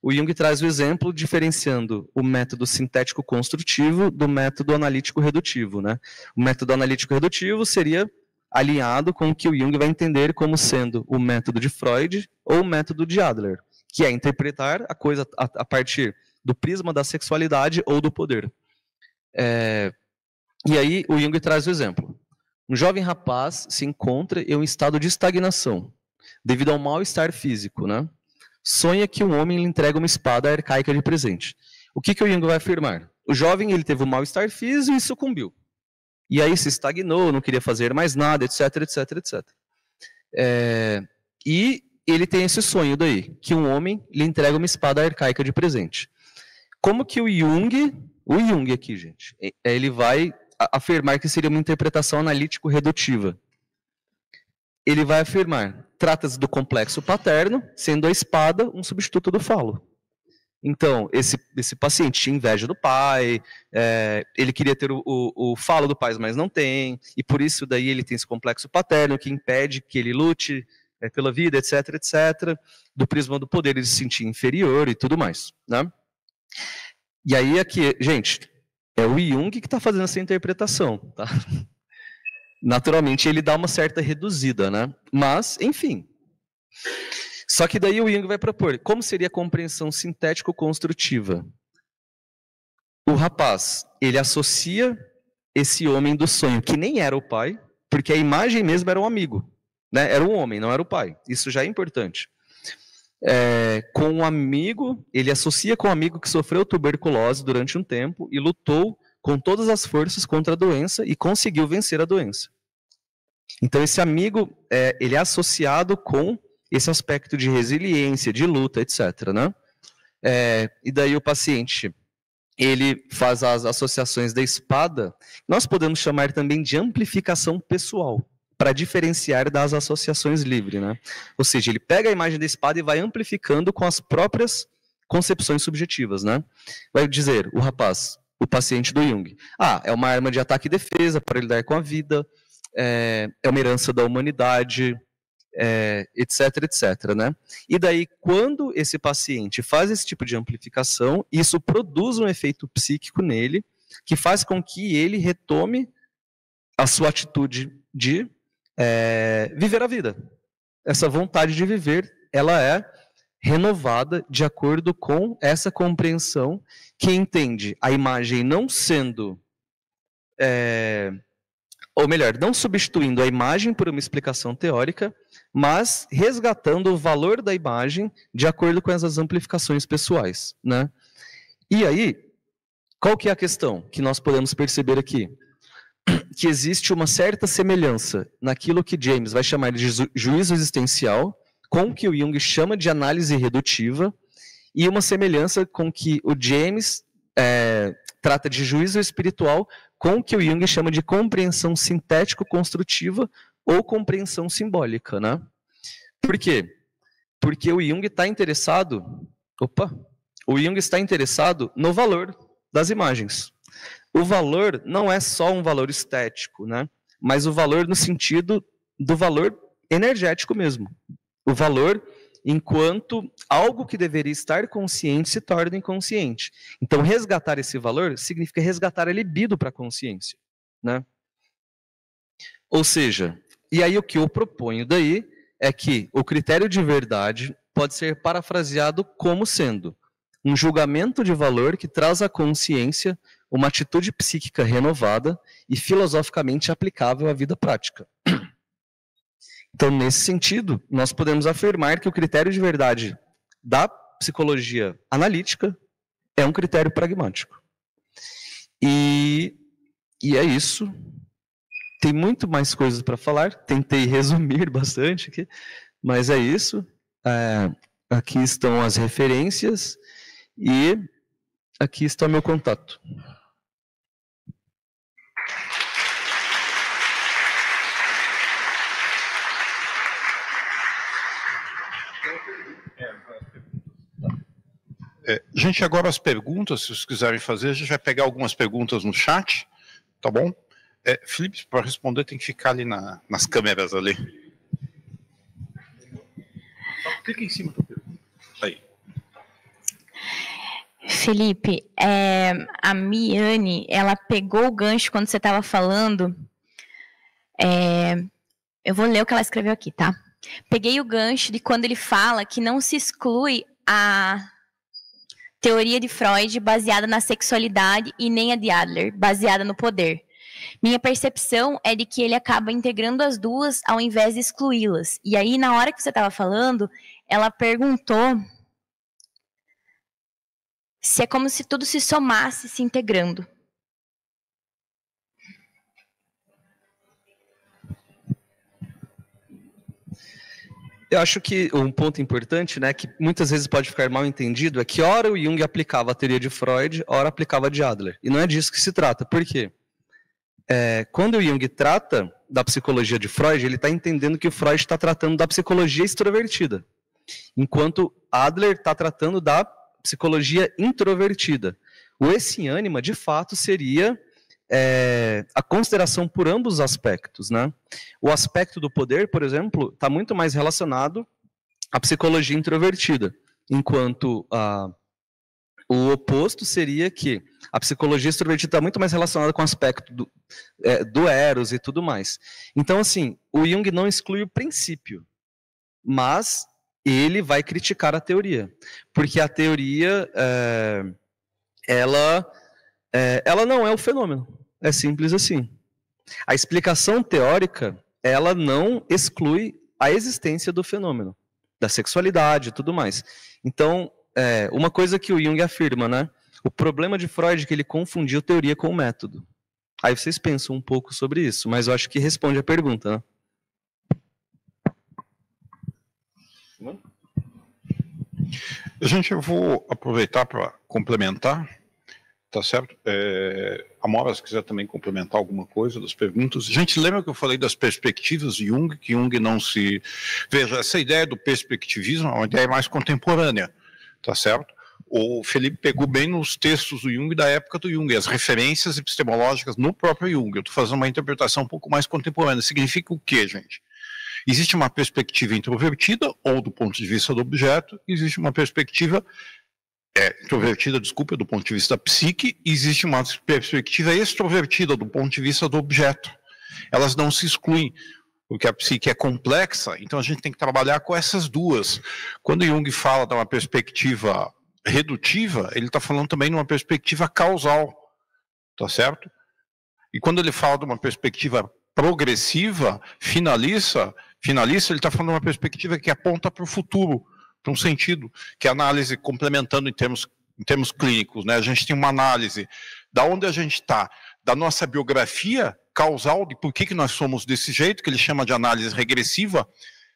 o Jung traz o exemplo diferenciando o método sintético construtivo do método analítico redutivo, né? O método analítico redutivo seria alinhado com o que o Jung vai entender como sendo o método de Freud ou o método de Adler, que é interpretar a coisa a partir do prisma da sexualidade ou do poder. E aí o Jung traz o exemplo. Um jovem rapaz se encontra em um estado de estagnação, devido ao mal-estar físico, né? Sonha que um homem lhe entrega uma espada arcaica de presente. O que o Jung vai afirmar? O jovem ele teve um mal-estar físico e sucumbiu. E aí se estagnou, não queria fazer mais nada, etc, etc, etc. E ele tem esse sonho daí, que um homem lhe entrega uma espada arcaica de presente. Como que o Jung aqui, gente, ele vai afirmar que seria uma interpretação analítico-redutiva. Ele vai afirmar, trata-se do complexo paterno, sendo a espada um substituto do falo. Então, esse paciente tinha inveja do pai, ele queria ter o falo do pai, mas não tem, e por isso daí ele tem esse complexo paterno que impede que ele lute pela vida, etc, etc, do prisma do poder ele se sentir inferior e tudo mais, né? E aí aqui, gente, é o Jung que está fazendo essa interpretação, tá? Naturalmente ele dá uma certa reduzida, né? Mas, enfim. Só que daí o Jung vai propor, como seria a compreensão sintético-construtiva? O rapaz, ele associa esse homem do sonho, que nem era o pai, porque a imagem mesmo era um amigo, né? Era um homem, não era o pai. Isso já é importante. Com um amigo, ele associa com um amigo que sofreu tuberculose durante um tempo e lutou com todas as forças contra a doença e conseguiu vencer a doença. Então esse amigo, ele é associado com esse aspecto de resiliência, de luta, etc, né? E daí o paciente, ele faz as associações da espada, nós podemos chamar também de amplificação pessoal, para diferenciar das associações livres, né? Ou seja, ele pega a imagem da espada e vai amplificando com as próprias concepções subjetivas, né? Vai dizer, o rapaz, o paciente do Jung, é uma arma de ataque e defesa para lidar com a vida, é uma herança da humanidade, etc, etc, né? E daí, quando esse paciente faz esse tipo de amplificação, isso produz um efeito psíquico nele, que faz com que ele retome a sua atitude de viver a vida. Essa vontade de viver, ela é renovada de acordo com essa compreensão que entende a imagem não sendo, ou melhor, não substituindo a imagem por uma explicação teórica, mas resgatando o valor da imagem de acordo com essas amplificações pessoais, né? E aí, qual que é a questão que nós podemos perceber aqui? Que existe uma certa semelhança naquilo que James vai chamar de juízo existencial, com o que o Jung chama de análise redutiva, e uma semelhança com que o James trata de juízo espiritual, com o que o Jung chama de compreensão sintético-construtiva ou compreensão simbólica, né? Por quê? Porque o Jung está interessado... O Jung está interessado no valor das imagens. O valor não é só um valor estético, né? Mas o valor no sentido do valor energético mesmo. O valor enquanto algo que deveria estar consciente se torna inconsciente. Então, resgatar esse valor significa resgatar a libido para a consciência, né? Ou seja, e aí o que eu proponho daí é que o critério de verdade pode ser parafraseado como sendo um julgamento de valor que traz à consciência uma atitude psíquica renovada e filosoficamente aplicável à vida prática. Então, nesse sentido, nós podemos afirmar que o critério de verdade da psicologia analítica é um critério pragmático. E é isso. Tem muito mais coisas para falar. Tentei resumir bastante aqui, mas é isso. Aqui estão as referências e aqui está o meu contato. Gente, agora as perguntas, se vocês quiserem fazer, a gente vai pegar algumas perguntas no chat, tá bom? Felipe, para responder tem que ficar ali nas câmeras ali. Clica em cima da pergunta. Aí. Felipe, a Miane, ela pegou o gancho quando você estava falando. Eu vou ler o que ela escreveu aqui, tá? Peguei o gancho de quando ele fala que não se exclui a teoria de Freud baseada na sexualidade e nem a de Adler, baseada no poder. Minha percepção é de que ele acaba integrando as duas ao invés de excluí-las. E aí, na hora que você estava falando, ela perguntou se é como se tudo se somasse, se integrando. Eu acho que um ponto importante, né, que muitas vezes pode ficar mal entendido, é que ora o Jung aplicava a teoria de Freud, ora aplicava a de Adler. E não é disso que se trata. Por quê? Quando o Jung trata da psicologia de Freud, ele está entendendo que o Freud está tratando da psicologia extrovertida, enquanto Adler está tratando da psicologia introvertida. O esse ânima, de fato, seria a consideração por ambos os aspectos, né? O aspecto do poder, por exemplo, está muito mais relacionado à psicologia introvertida, enquanto o oposto seria que a psicologia extrovertida está muito mais relacionada com o aspecto do eros e tudo mais. Então, assim, o Jung não exclui o princípio, mas ele vai criticar a teoria, porque a teoria, ela não é o fenômeno, é simples assim. A explicação teórica, ela não exclui a existência do fenômeno, da sexualidade e tudo mais. Então, uma coisa que o Jung afirma, né? O problema de Freud é que ele confundiu teoria com método. Aí vocês pensam um pouco sobre isso, mas eu acho que responde a pergunta, né? Gente, eu vou aproveitar para complementar, tá certo? A Mora, se quiser também complementar alguma coisa das perguntas. Gente, lembra que eu falei das perspectivas de Jung, que Jung não se... Veja, essa ideia do perspectivismo é uma ideia mais contemporânea, tá certo? O Felipe pegou bem nos textos do Jung da época do Jung, as referências epistemológicas no próprio Jung. Eu estou fazendo uma interpretação um pouco mais contemporânea. Significa o quê, gente? Existe uma perspectiva introvertida, ou do ponto de vista do objeto, existe uma perspectiva introvertida, desculpa, do ponto de vista da psique, e existe uma perspectiva extrovertida do ponto de vista do objeto. Elas não se excluem. porque a psique é complexa, então a gente tem que trabalhar com essas duas. Quando Jung fala de uma perspectiva redutiva, ele está falando também de uma perspectiva causal, tá certo? E quando ele fala de uma perspectiva progressiva, finalista, ele está falando de uma perspectiva que aponta para o futuro, para um sentido, que é a análise complementando em termos clínicos, né? A gente tem uma análise da onde a gente está, da nossa biografia causal, de por que nós somos desse jeito, que ele chama de análise regressiva,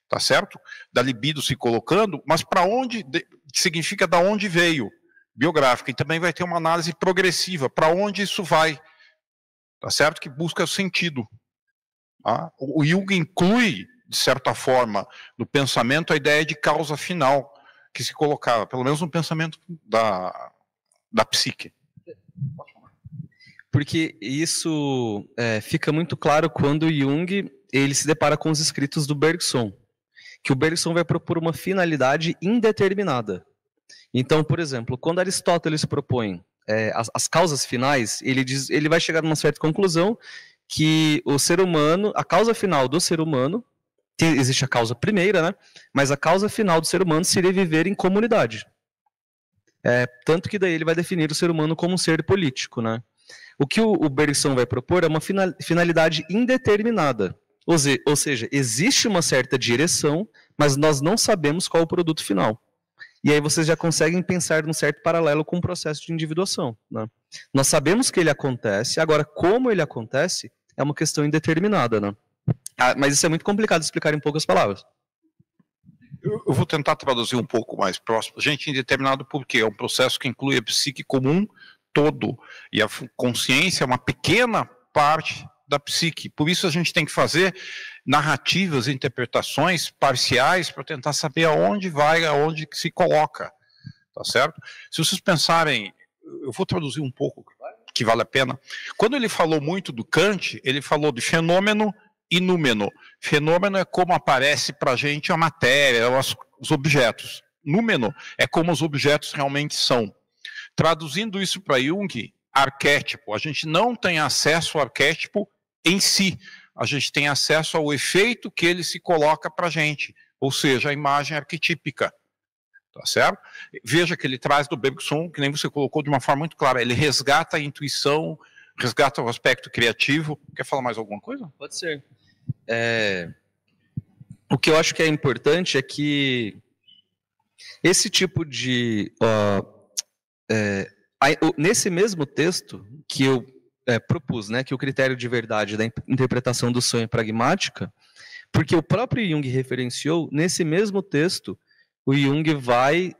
tá certo? Da libido se colocando, mas para onde, significa da onde veio, biográfica, e também vai ter uma análise progressiva, para onde isso vai, tá certo? Que busca sentido. Tá? O Jung inclui, de certa forma, no pensamento a ideia de causa final, que se colocava, pelo menos no pensamento da psique. Porque isso fica muito claro quando o Jung ele se depara com os escritos do Bergson, que o Bergson vai propor uma finalidade indeterminada. Então, por exemplo, quando Aristóteles propõe as causas finais, ele vai chegar a uma certa conclusão que o ser humano, a causa final do ser humano, existe a causa primeira, né? Mas a causa final do ser humano seria viver em comunidade. Tanto que daí ele vai definir o ser humano como um ser político, né? O que o Bergson vai propor é uma finalidade indeterminada. Ou seja, existe uma certa direção, mas nós não sabemos qual é o produto final. E aí vocês já conseguem pensar num certo paralelo com o processo de individuação, né? Nós sabemos que ele acontece, agora como ele acontece é uma questão indeterminada, né? Mas isso é muito complicado de explicar em poucas palavras. Eu vou tentar traduzir um pouco mais próximo. Gente, indeterminado por quê? É um processo que inclui a psique como um todo. E a consciência é uma pequena parte da psique. Por isso a gente tem que fazer narrativas, interpretações parciais para tentar saber aonde vai, aonde se coloca. Tá certo? Se vocês pensarem, eu vou traduzir um pouco, que vale a pena. Quando ele falou muito do Kant, ele falou de fenômeno e númeno. Fenômeno é como aparece para a gente a matéria, os objetos. Númeno é como os objetos realmente são. Traduzindo isso para Jung, arquétipo. A gente não tem acesso ao arquétipo em si. A gente tem acesso ao efeito que ele se coloca para a gente. Ou seja, a imagem arquetípica. Tá certo? Veja que ele traz do Bergson, que nem você colocou de uma forma muito clara. Ele resgata a intuição, resgata o aspecto criativo. Quer falar mais alguma coisa? Pode ser. O que eu acho que é importante é que esse tipo de... nesse mesmo texto que eu propus, né, que o critério de verdade da interpretação do sonho é pragmática, porque o próprio Jung referenciou, nesse mesmo texto, o Jung vai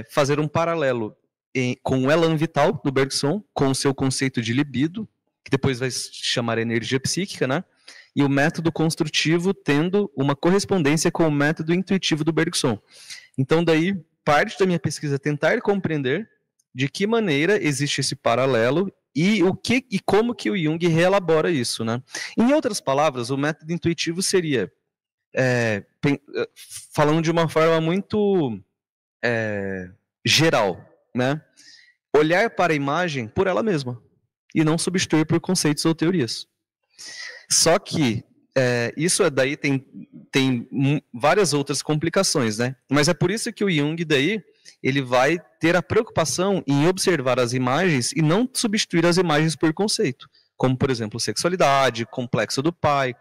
fazer um paralelo com o elan vital do Bergson, com o seu conceito de libido, que depois vai se chamar energia psíquica, né? E o método construtivo tendo uma correspondência com o método intuitivo do Bergson. Então, daí, parte da minha pesquisa é tentar compreender de que maneira existe esse paralelo e como que o Jung reelabora isso, né? Em outras palavras, o método intuitivo seria, falando de uma forma muito geral, né? Olhar para a imagem por ela mesma e não substituir por conceitos ou teorias. Só que isso daí tem várias outras complicações, né? Mas é por isso que o Jung daí ele vai ter a preocupação em observar as imagens e não substituir as imagens por conceito, como por exemplo sexualidade, complexo do pai.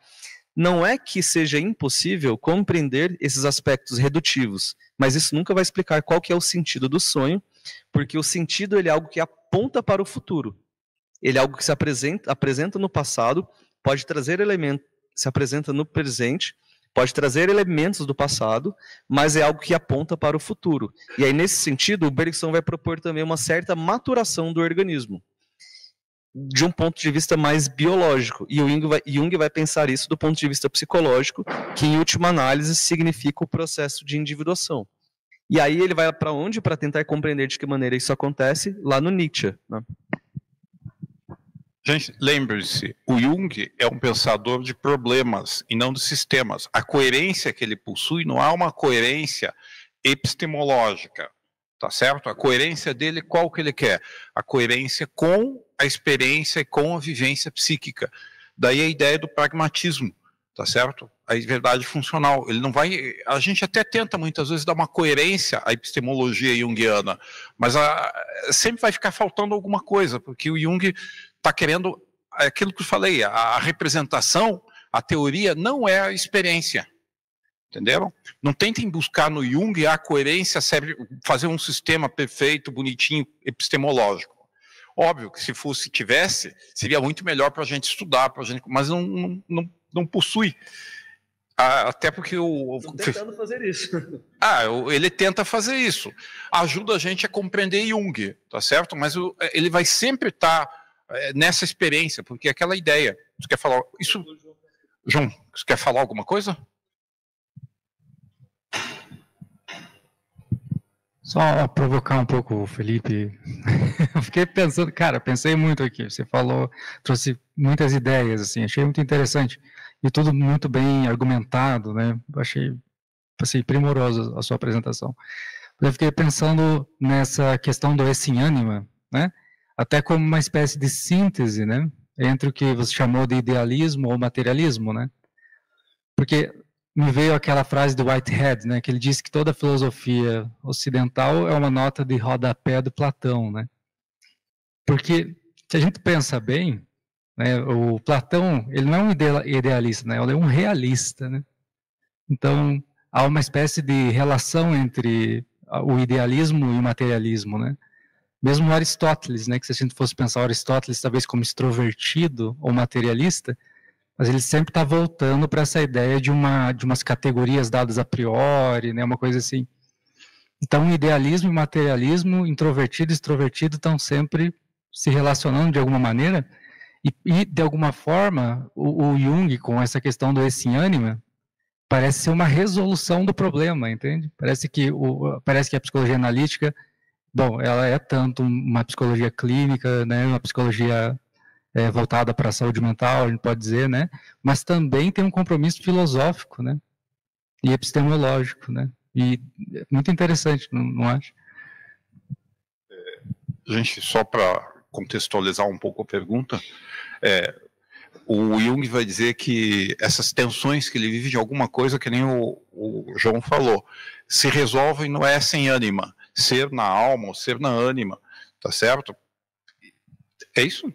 Não é que seja impossível compreender esses aspectos redutivos, mas isso nunca vai explicar qual que é o sentido do sonho, porque o sentido ele é algo que aponta para o futuro. Ele é algo que se apresenta no passado, pode trazer elementos, se apresenta no presente, pode trazer elementos do passado, mas é algo que aponta para o futuro. E aí, nesse sentido, o Bergson vai propor também uma certa maturação do organismo, de um ponto de vista mais biológico. E o Jung vai pensar isso do ponto de vista psicológico, que em última análise significa o processo de individuação. E aí ele vai para onde? Para tentar compreender de que maneira isso acontece, lá no Nietzsche, né? Gente, lembre-se, o Jung é um pensador de problemas e não de sistemas. A coerência que ele possui não há uma coerência epistemológica, tá certo? A coerência dele, qual que ele quer? A coerência com a experiência e com a vivência psíquica. Daí a ideia do pragmatismo, tá certo? A verdade funcional. Ele não vai. A gente até tenta muitas vezes dar uma coerência à epistemologia junguiana, mas sempre vai ficar faltando alguma coisa, porque o Jung está querendo aquilo que eu falei, a representação, a teoria não é a experiência. Entenderam? Não tentem buscar no Jung a coerência, fazer um sistema perfeito, bonitinho, epistemológico. Óbvio que se tivesse, seria muito melhor para a gente estudar, mas não possui. Até porque Estou tentando fazer isso. Ele tenta fazer isso. Ajuda a gente a compreender Jung, tá certo? Mas ele vai sempre estar nessa experiência, porque aquela ideia. Você quer falar isso? João, você quer falar alguma coisa? Só provocar um pouco o Felipe. Eu fiquei pensando, cara, pensei muito aqui. Você falou, trouxe muitas ideias, assim, achei muito interessante. E tudo muito bem argumentado, né? Achei primorosa a sua apresentação. Eu fiquei pensando nessa questão do esse em ânima, né? Até como uma espécie de síntese, né? Entre o que você chamou de idealismo ou materialismo, né? Porque me veio aquela frase do Whitehead, né, que ele disse que toda filosofia ocidental é uma nota de rodapé do Platão, né? Porque, se a gente pensa bem, né, o Platão, ele não é um idealista, né, ele é um realista, né? Então, há uma espécie de relação entre o idealismo e o materialismo, né? Mesmo Aristóteles, né, que se a gente fosse pensar Aristóteles talvez como extrovertido ou materialista, mas ele sempre está voltando para essa ideia de umas categorias dadas a priori, né, uma coisa assim. Então, o idealismo e o materialismo, introvertido e extrovertido, estão sempre se relacionando de alguma maneira, e de alguma forma, o Jung, com essa questão do esse em ânima, parece ser uma resolução do problema, entende? Parece que a psicologia analítica, bom, ela é tanto uma psicologia clínica, né, uma psicologia voltada para a saúde mental, a gente pode dizer, né? Mas também tem um compromisso filosófico, né? E epistemológico, né? E é muito interessante, não acha? Gente, só para contextualizar um pouco a pergunta, o Jung vai dizer que essas tensões que ele vive de alguma coisa, que nem o João falou, se resolvem no essa em ânima, ser na alma ou ser na ânima, tá certo? É isso?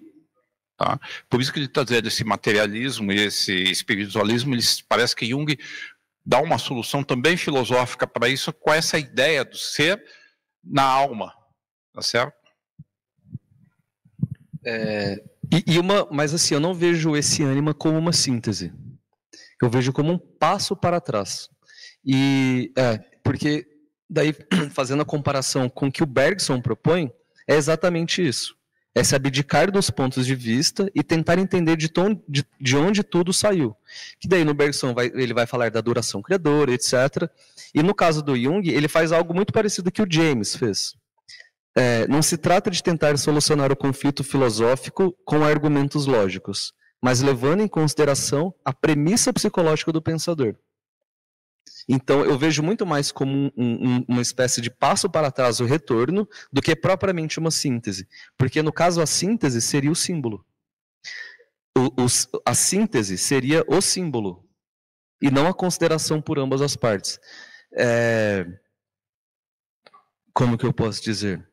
Tá? Por isso que ele está dizendo esse materialismo e esse espiritualismo, parece que Jung dá uma solução também filosófica para isso, com essa ideia do ser na alma, tá certo? Mas assim, eu não vejo esse ânima como uma síntese. Eu vejo como um passo para trás. Porque daí, fazendo a comparação com o que o Bergson propõe, é exatamente isso. É se abdicar dos pontos de vista e tentar entender de onde tudo saiu. Que daí no Bergson ele vai falar da duração criadora, etc. E no caso do Jung, ele faz algo muito parecido que o James fez. Não se trata de tentar solucionar o conflito filosófico com argumentos lógicos, mas levando em consideração a premissa psicológica do pensador. Então, eu vejo muito mais como uma espécie de passo para trás, o retorno, do que propriamente uma síntese. Porque, no caso, a síntese seria o símbolo. A síntese seria o símbolo, e não a consideração por ambas as partes. Como que eu posso dizer?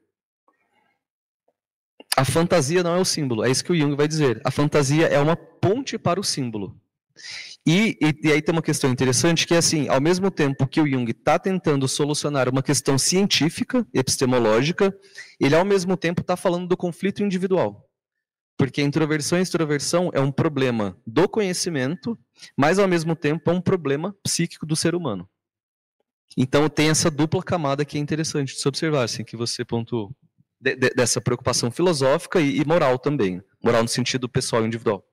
A fantasia não é o símbolo, é isso que o Jung vai dizer. A fantasia é uma ponte para o símbolo. E aí tem uma questão interessante que é assim, ao mesmo tempo que o Jung está tentando solucionar uma questão científica, epistemológica, ele ao mesmo tempo está falando do conflito individual. Porque a introversão e extroversão é um problema do conhecimento, mas ao mesmo tempo é um problema psíquico do ser humano. Então tem essa dupla camada que é interessante de se observar, assim, que você pontuou, dessa preocupação filosófica e moral também, moral no sentido pessoal e individual.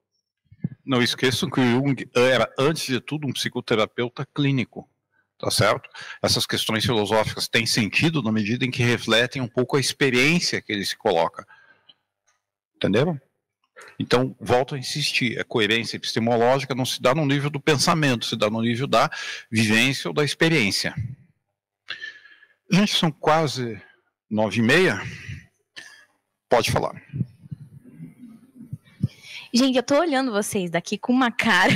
Não esqueçam que o Jung era, antes de tudo, um psicoterapeuta clínico, tá certo? Essas questões filosóficas têm sentido na medida em que refletem um pouco a experiência que ele se coloca. Entenderam? Então, volto a insistir, a coerência epistemológica não se dá no nível do pensamento, se dá no nível da vivência ou da experiência. Gente, são quase 9h30. Pode falar. Gente, eu tô olhando vocês daqui com uma cara.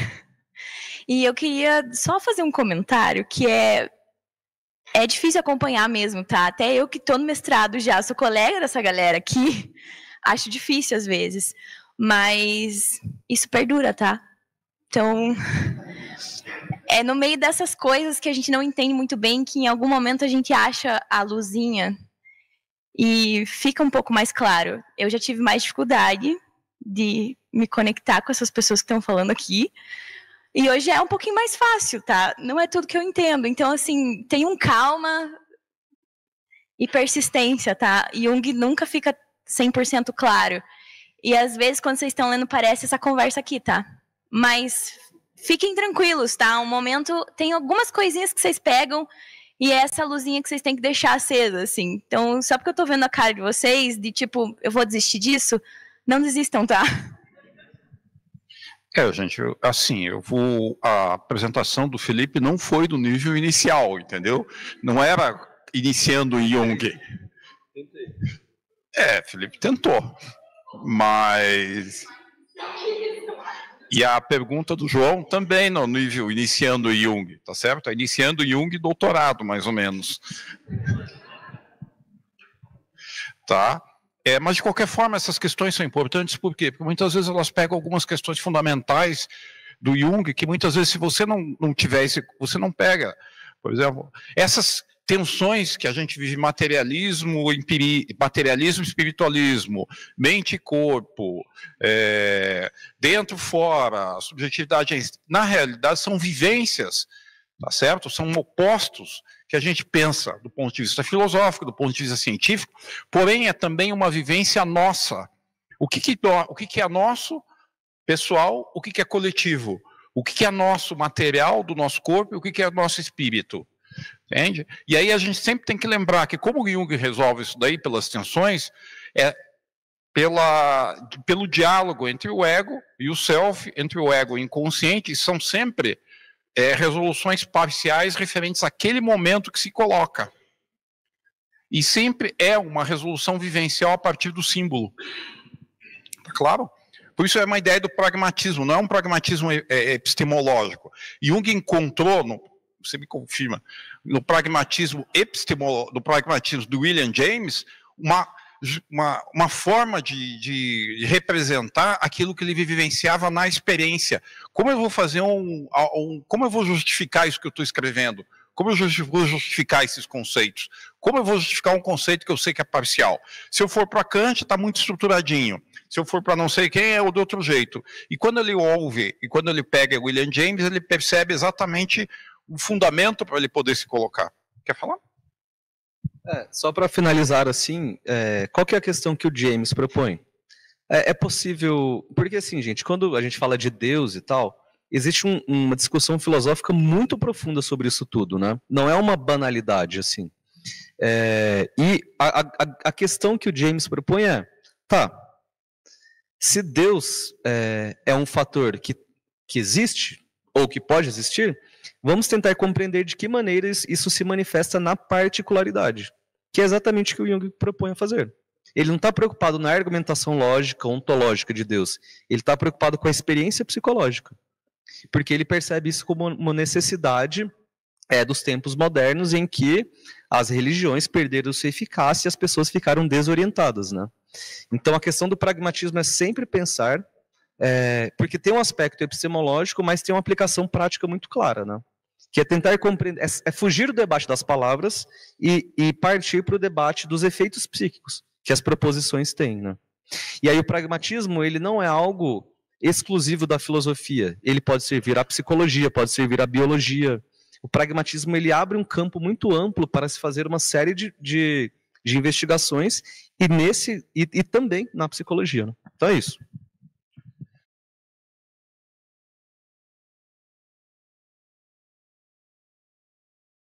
E eu queria só fazer um comentário que é difícil acompanhar mesmo, tá? Até eu que tô no mestrado já, sou colega dessa galera aqui, acho difícil às vezes, mas isso perdura, tá? Então, é no meio dessas coisas que a gente não entende muito bem que em algum momento a gente acha a luzinha e fica um pouco mais claro. Eu já tive mais dificuldade de me conectar com essas pessoas que estão falando aqui, e hoje é um pouquinho mais fácil, tá? Não é tudo que eu entendo. Então, assim, tenham calma e persistência, tá? Jung nunca fica 100% claro. E, às vezes, quando vocês estão lendo, parece essa conversa aqui, tá? Mas fiquem tranquilos, tá? Um momento, tem algumas coisinhas que vocês pegam e é essa luzinha que vocês têm que deixar acesa, assim. Então, só porque eu tô vendo a cara de vocês, de tipo, eu vou desistir disso, não desistam, tá? Gente, a apresentação do Felipe não foi do nível inicial, entendeu? Não era iniciando Jung. Felipe tentou, mas... E a pergunta do João também no nível iniciando Jung, tá certo? É iniciando Jung doutorado, mais ou menos. Tá? Mas, de qualquer forma, essas questões são importantes, por quê? Porque muitas vezes elas pegam algumas questões fundamentais do Jung, que muitas vezes, se você não tiver você não pega. Por exemplo, essas tensões que a gente vive, materialismo e espiritualismo, mente e corpo, dentro, fora, subjetividade, na realidade são vivências, tá certo? São opostos que a gente pensa do ponto de vista filosófico, do ponto de vista científico, porém é também uma vivência nossa. O que é nosso, pessoal, o que é coletivo? O que é nosso material do nosso corpo e o que é nosso espírito? Entende? E aí a gente sempre tem que lembrar que como o Jung resolve isso daí pelas tensões, pelo diálogo entre o ego e o self, entre o ego e o inconsciente, são sempre resoluções parciais referentes àquele momento que se coloca. E sempre é uma resolução vivencial a partir do símbolo. Claro? Por isso é uma ideia do pragmatismo, não é um pragmatismo epistemológico. Jung encontrou, você me confirma, no pragmatismo do William James, uma forma de representar aquilo que ele vivenciava na experiência. Como eu vou fazer como eu vou justificar isso que eu estou escrevendo? Como eu vou justificar esses conceitos? Como eu vou justificar um conceito que eu sei que é parcial? Se eu for para Kant, está muito estruturadinho. Se eu for para não sei quem, é o de outro jeito. E quando ele ouve, e quando ele pega William James, ele percebe exatamente o fundamento para ele poder se colocar. Quer falar? Só para finalizar assim, qual que é a questão que o James propõe? É possível, porque assim, gente, quando a gente fala de Deus e tal, existe uma discussão filosófica muito profunda sobre isso tudo, né? Não é uma banalidade, assim. E a questão que o James propõe se Deus é um fator que existe, ou que pode existir, vamos tentar compreender de que maneira isso se manifesta na particularidade, que é exatamente o que o Jung propõe a fazer. Ele não está preocupado na argumentação lógica, ontológica de Deus, ele está preocupado com a experiência psicológica, porque ele percebe isso como uma necessidade dos tempos modernos em que as religiões perderam sua eficácia e as pessoas ficaram desorientadas, né? Então a questão do pragmatismo é sempre pensar, porque tem um aspecto epistemológico, mas tem uma aplicação prática muito clara, né? Que é tentar compreender, fugir do debate das palavras e partir para o debate dos efeitos psíquicos que as proposições têm, né? E aí o pragmatismo, ele não é algo exclusivo da filosofia, ele pode servir à psicologia, pode servir à biologia. O pragmatismo, ele abre um campo muito amplo para se fazer uma série de investigações e também na psicologia, né? Então é isso.